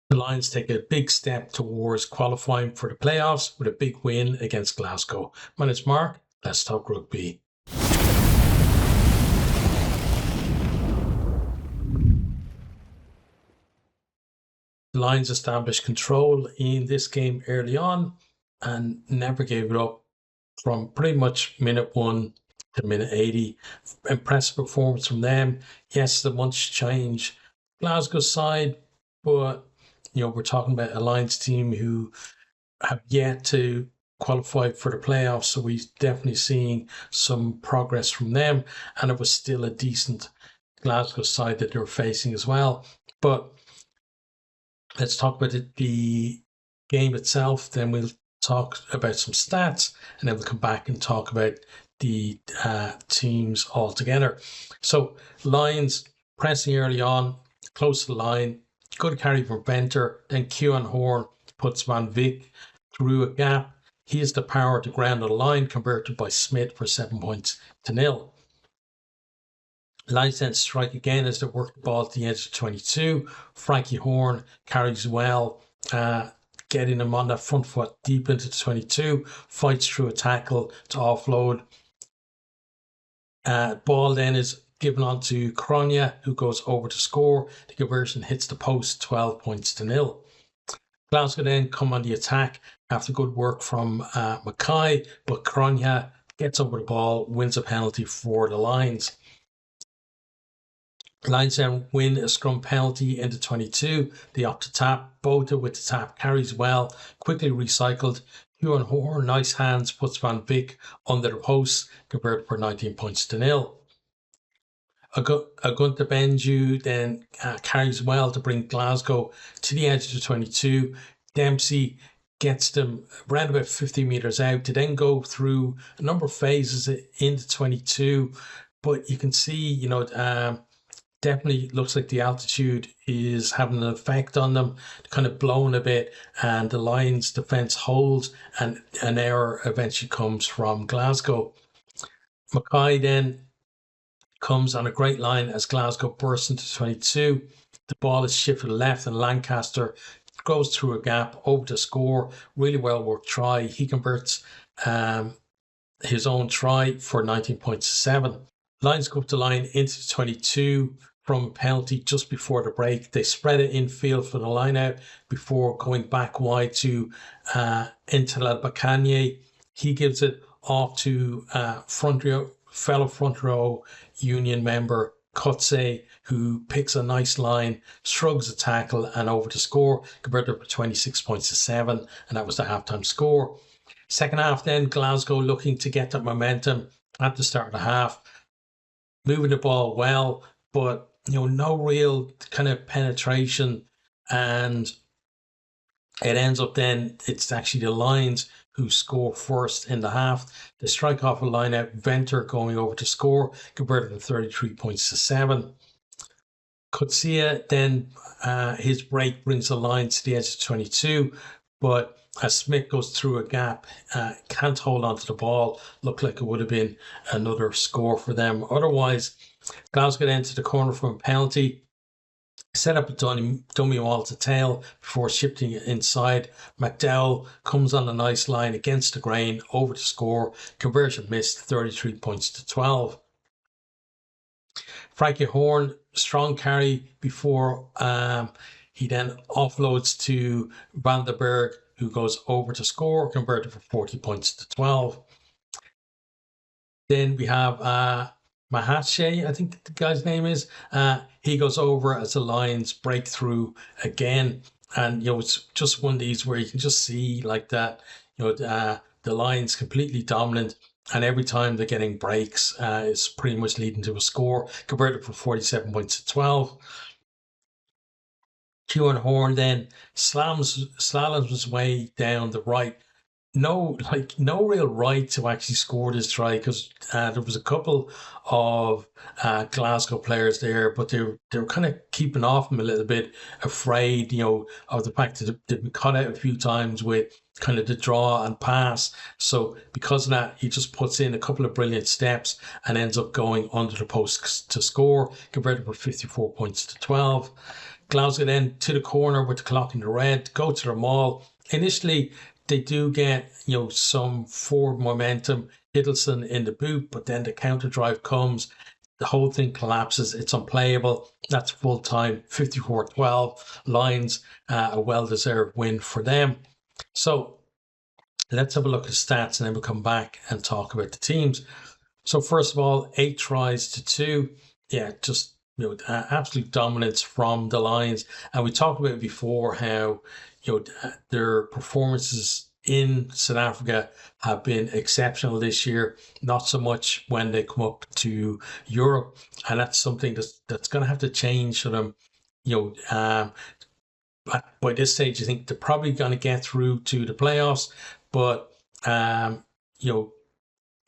The Lions take a big step towards qualifying for the playoffs with a big win against Glasgow. My name's Mark. Let's talk rugby. The Lions established control in this game early on and never gave it up from pretty much minute 1 to minute 80. Impressive performance from them. Yes, the much change Glasgow side, but we're talking about a Lions team who have yet to qualify for the playoffs, so we're definitely seeing some progress from them, and it was still a decent Glasgow side that they were facing as well. But let's talk about the game itself, then we'll talk about some stats, and then we'll come back and talk about the teams all together. So Lions pressing early on, close to the line, good carry from Venter, then Kewan Horn puts Van Vick through a gap. He has the power to ground on the line, converted by Smith for 7 points to 0. Lions then strike again as they work the ball at the edge of 22. Frankie Horn carries well, getting him on that front foot deep into the 22, fights through a tackle to offload. Ball then is given on to Cronia, who goes over to score. The conversion hits the post, 12 points to 0. Glasgow then come on the attack after good work from Mackay, but Cronia gets over the ball, wins a penalty for the Lions. Lions then win a scrum penalty into 22. They opt to tap. Botha with the tap carries well, quickly recycled. Kewan Horn, nice hands, puts Van Vick under the post, converted for 19 points to 0. Agunta Benju then carries well to bring Glasgow to the edge of the 22. Dempsey gets them around about 50 metres out to then go through a number of phases into 22. But you can see, definitely looks like the altitude is having an effect on them. They're kind of blown a bit, and the Lions defence holds, and an error eventually comes from Glasgow. Mackay then comes on a great line as Glasgow bursts into 22. The ball is shifted left, and Lancaster goes through a gap over to score. Really well worked try. He converts his own try for 19 points to 7. Lions go up the line into 22 from a penalty just before the break. They spread it infield for the line out before going back wide to Intalad Bakanye. He gives it off to fellow front row Union member Kotze, who picks a nice line, shrugs a tackle, and over to score, converted for 26 points to 7, and that was the halftime score. Second half then, Glasgow looking to get that momentum at the start of the half, moving the ball well, but no real kind of penetration, and it ends up then it's actually the Lions who score first in the half. They strike off a line out, Venter going over to score, converted to 33 points to 7. Kutsia then his break brings the Lions to the edge of 22, but as Smith goes through a gap, can't hold onto the ball. Looked like it would have been another score for them. Otherwise, Glasgow then to the corner from a penalty, set up a dummy wall to tail before shifting it inside. McDowell comes on a nice line against the grain, over to score. Conversion missed, 33 points to 12. Frankie Horn, strong carry before he then offloads to Van den Berg, who goes over to score, converted for 40 points to 12. Then we have Mahache, I think the guy's name is. He goes over as the Lions break through again. And, it's just one of these where you can just see like that, the Lions completely dominant. And every time they're getting breaks, it's pretty much leading to a score, converted for 47 points to 12. Kewan Horn then slaloms his way down the right. No real right to actually score this try, because there was a couple of Glasgow players there, but they were kind of keeping off him a little bit, afraid, of the fact that they've been cut out a few times with kind of the draw and pass. So because of that, he just puts in a couple of brilliant steps and ends up going under the post to score, converted for 54 points to 12. Glasgow then to the corner with the clock in the red, go to the maul. Initially, they do get, some forward momentum, Hiddleston in the boot, but then the counter drive comes, the whole thing collapses, it's unplayable. That's full time, 54-12. Lions, a well-deserved win for them. So let's have a look at stats and then we'll come back and talk about the teams. So first of all, 8 tries to 2. Yeah, just absolute dominance from the Lions. And we talked about it before how their performances in South Africa have been exceptional this year. Not so much when they come up to Europe, and that's something that's going to have to change for them. By this stage, I think they're probably going to get through to the playoffs, but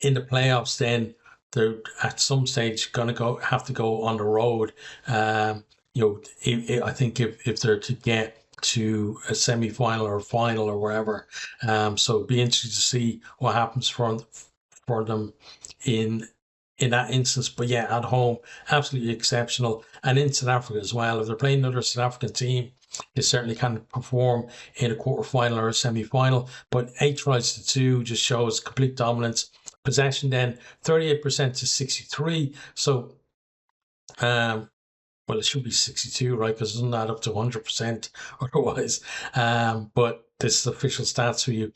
in the playoffs, then they're at some stage going to have to go on the road. I think if they're to get to a semi-final or final or wherever, so it'd be interesting to see what happens for them in that instance. But yeah, at home, absolutely exceptional, and in South Africa as well. If they're playing another South African team, they certainly can perform in a quarter-final or a semi-final. But 8 tries to 2 just shows complete dominance. Possession then 38% to 63. So, well, it should be 62, right? Because it doesn't add up to 100% otherwise. But this is official stats for you.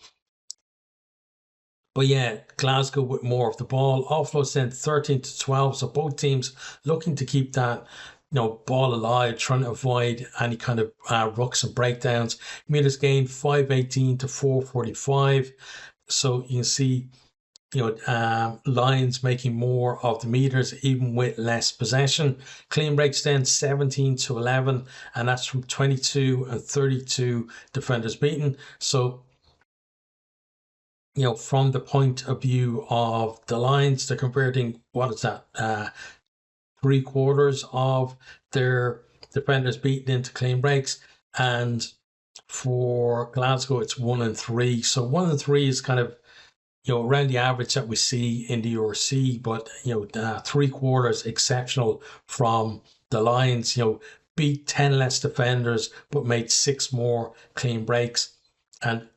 But yeah, Glasgow with more of the ball. Offloads then 13-12. So both teams looking to keep that ball alive, trying to avoid any kind of rucks and breakdowns. Meters gained 518 to 445. So you can see Lions making more of the meters even with less possession. Clean breaks then 17-11, and that's from 22 and 32 defenders beaten. So from the point of view of the Lions, they're converting, what is that, 3/4 of their defenders beaten into clean breaks, and for Glasgow it's 1 and 3. So 1 and 3 is kind of around the average that we see in the URC, but 3/4 exceptional from the Lions. Beat 10 less defenders but made 6 more clean breaks, and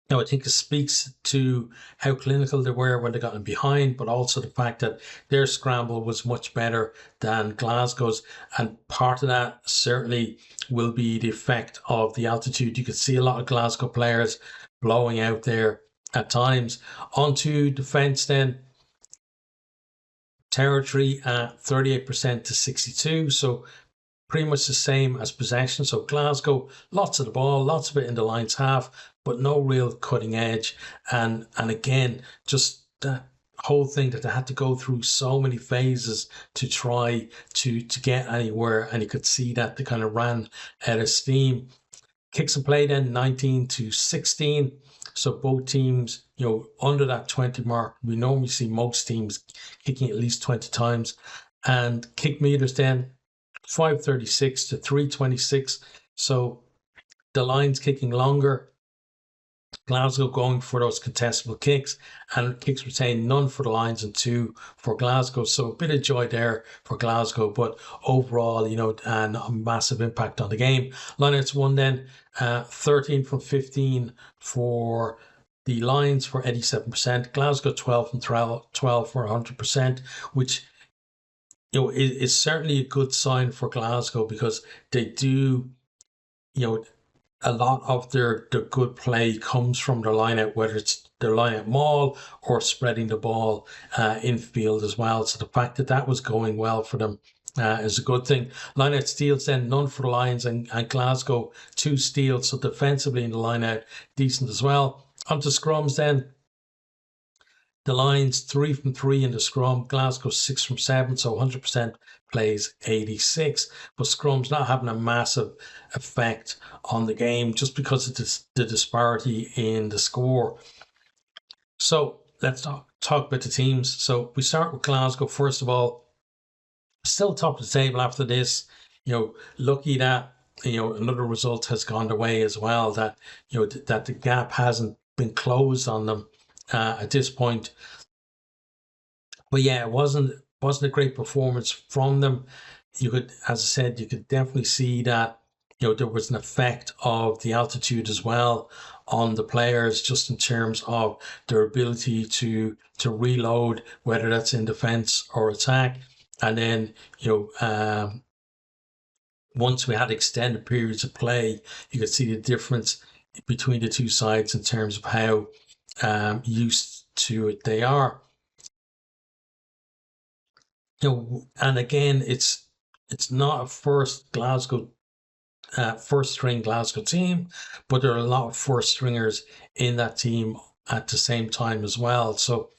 I think it speaks to how clinical they were when they got in behind, but also the fact that their scramble was much better than Glasgow's. And part of that certainly will be the effect of the altitude. You could see a lot of Glasgow players blowing out there at times. On to defence then. Territory at 38% to 62. So pretty much the same as possession. So Glasgow, lots of the ball, lots of it in the Lions half, but no real cutting edge. And again, just that whole thing that they had to go through so many phases to try to get anywhere. And you could see that they kind of ran out of steam. Kicks and play then 19-16. So both teams, under that 20 mark. We normally see most teams kicking at least 20 times. And kick meters then 536 to 326. So the Lions kicking longer. Glasgow going for those contestable kicks, and kicks retained, none for the Lions and 2 for Glasgow. So a bit of joy there for Glasgow, but overall, and a massive impact on the game. Lions won then 13 from 15 for the Lions for 87%. Glasgow 12 from 12 for 100%, which is certainly a good sign for Glasgow, because they do, a lot of their good play comes from their line-out, whether it's their line-out maul or spreading the ball in field as well. So the fact that was going well for them is a good thing. Line-out steals then, none for the Lions, and Glasgow 2 steals. So defensively in the line-out, decent as well. On to scrums then. The Lions 3 from 3 in the scrum. Glasgow 6 from 7, so 100% plays 86. But scrum's not having a massive effect on the game just because of the disparity in the score. So let's talk about the teams. So we start with Glasgow first of all. Still top of the table after this. Lucky that another result has gone their way as well. That that the gap hasn't been closed on them at this point. But yeah, it wasn't a great performance from them. you could, as I said, you could definitely see that, there was an effect of the altitude as well on the players, just in terms of their ability to reload, whether that's in defense or attack. And then, once we had extended periods of play, you could see the difference between the two sides in terms of how used to it they are. And again, it's not a first string Glasgow team, but there are a lot of first stringers in that team at the same time as well. So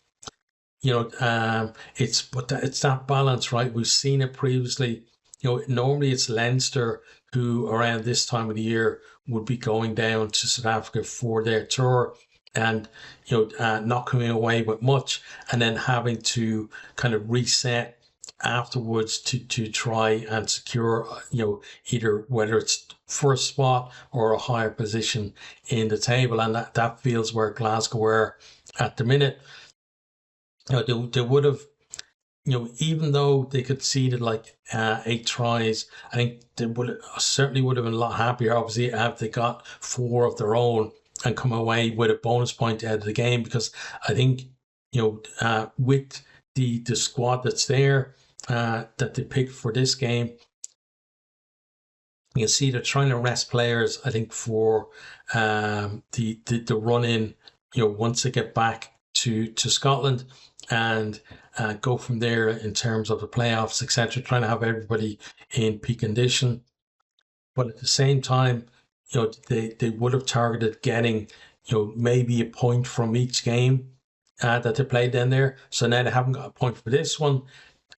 it's that balance, right? We've seen it previously. Normally it's Leinster who around this time of the year would be going down to South Africa for their tour, and not coming away with much, and then having to kind of reset afterwards to try and secure either whether it's first spot or a higher position in the table. And that feels where Glasgow were at the minute. They would have, even though they conceded like 8 tries, I think they certainly would have been a lot happier, obviously, if they got 4 of their own and come away with a bonus point out of the game. Because I think, with the squad that's there, that they picked for this game, you can see they're trying to rest players, I think, for the run in, once they get back to Scotland, and go from there in terms of the playoffs, etc. Trying to have everybody in peak condition. But at the same time, they would have targeted getting, maybe a point from each game that they played in there. So now they haven't got a point for this one.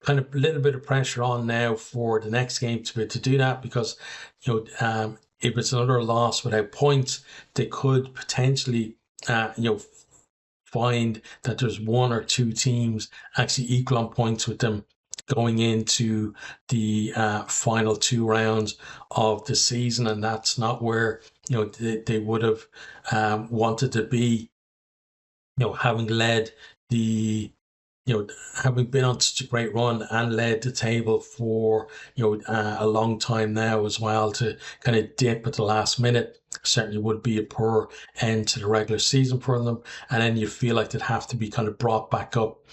Kind of a little bit of pressure on now for the next game to do that, because if it's another loss without points, they could potentially find that there's 1 or 2 teams actually equal on points with them going into the final 2 rounds of the season, and that's not where they would have wanted to be. Having led the having been on such a great run and led the table for a long time now as well, to kind of dip at the last minute certainly would be a poor end to the regular season for them. And then you feel like they'd have to be kind of brought back up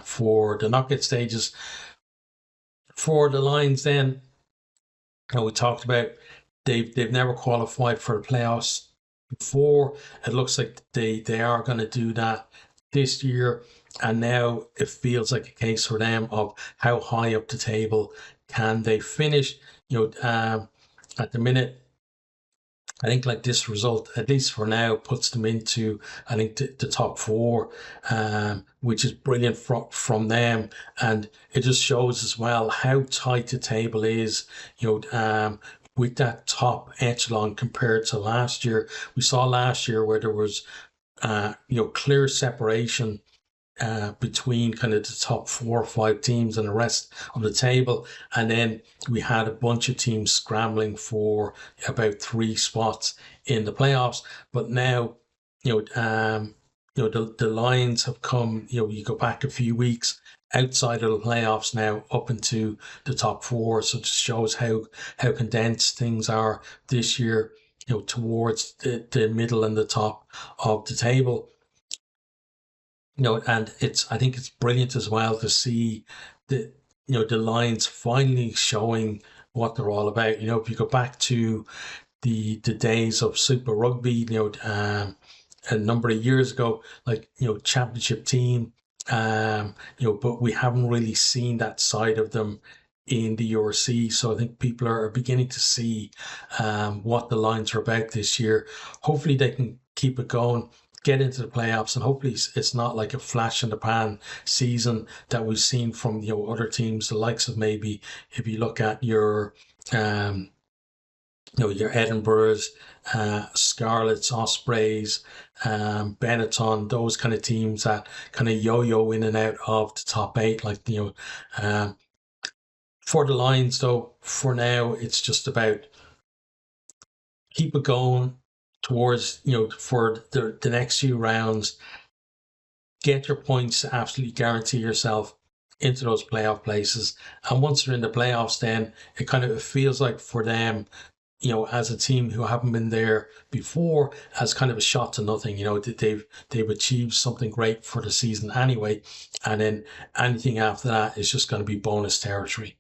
for the knockout stages. For the Lions, then, we talked about they've never qualified for the playoffs before. It looks like they are going to do that this year, and now it feels like a case for them of how high up the table can they finish. At the minute, I think like this result, at least for now, puts them into, I think, the top 4, which is brilliant from them. And it just shows as well how tight the table is, with that top echelon compared to last year. We saw last year where there was, clear separation between kind of the top 4 or 5 teams and the rest of the table, and then we had a bunch of teams scrambling for about 3 spots in the playoffs. But now, the Lions have come. You go back a few weeks outside of the playoffs now, up into the top 4. So it just shows how condensed things are this year. Towards the middle and the top of the table. And I think it's brilliant as well to see the Lions finally showing what they're all about. If you go back to the days of Super Rugby, a number of years ago, like championship team, but we haven't really seen that side of them in the URC. So I think people are beginning to see what the Lions are about this year. Hopefully they can keep it going, get into the playoffs, and hopefully it's not like a flash in the pan season that we've seen from other teams, the likes of, maybe if you look at your your Edinburghs, Scarlets, Ospreys, Benetton, those kind of teams that kind of yo-yo in and out of the top 8. Like for the Lions, though, for now it's just about keep it going towards for the next few rounds, get your points, absolutely guarantee yourself into those playoff places. And once they're in the playoffs, then it feels like for them, as a team who haven't been there before, as kind of a shot to nothing. They've achieved something great for the season anyway, and then anything after that is just going to be bonus territory.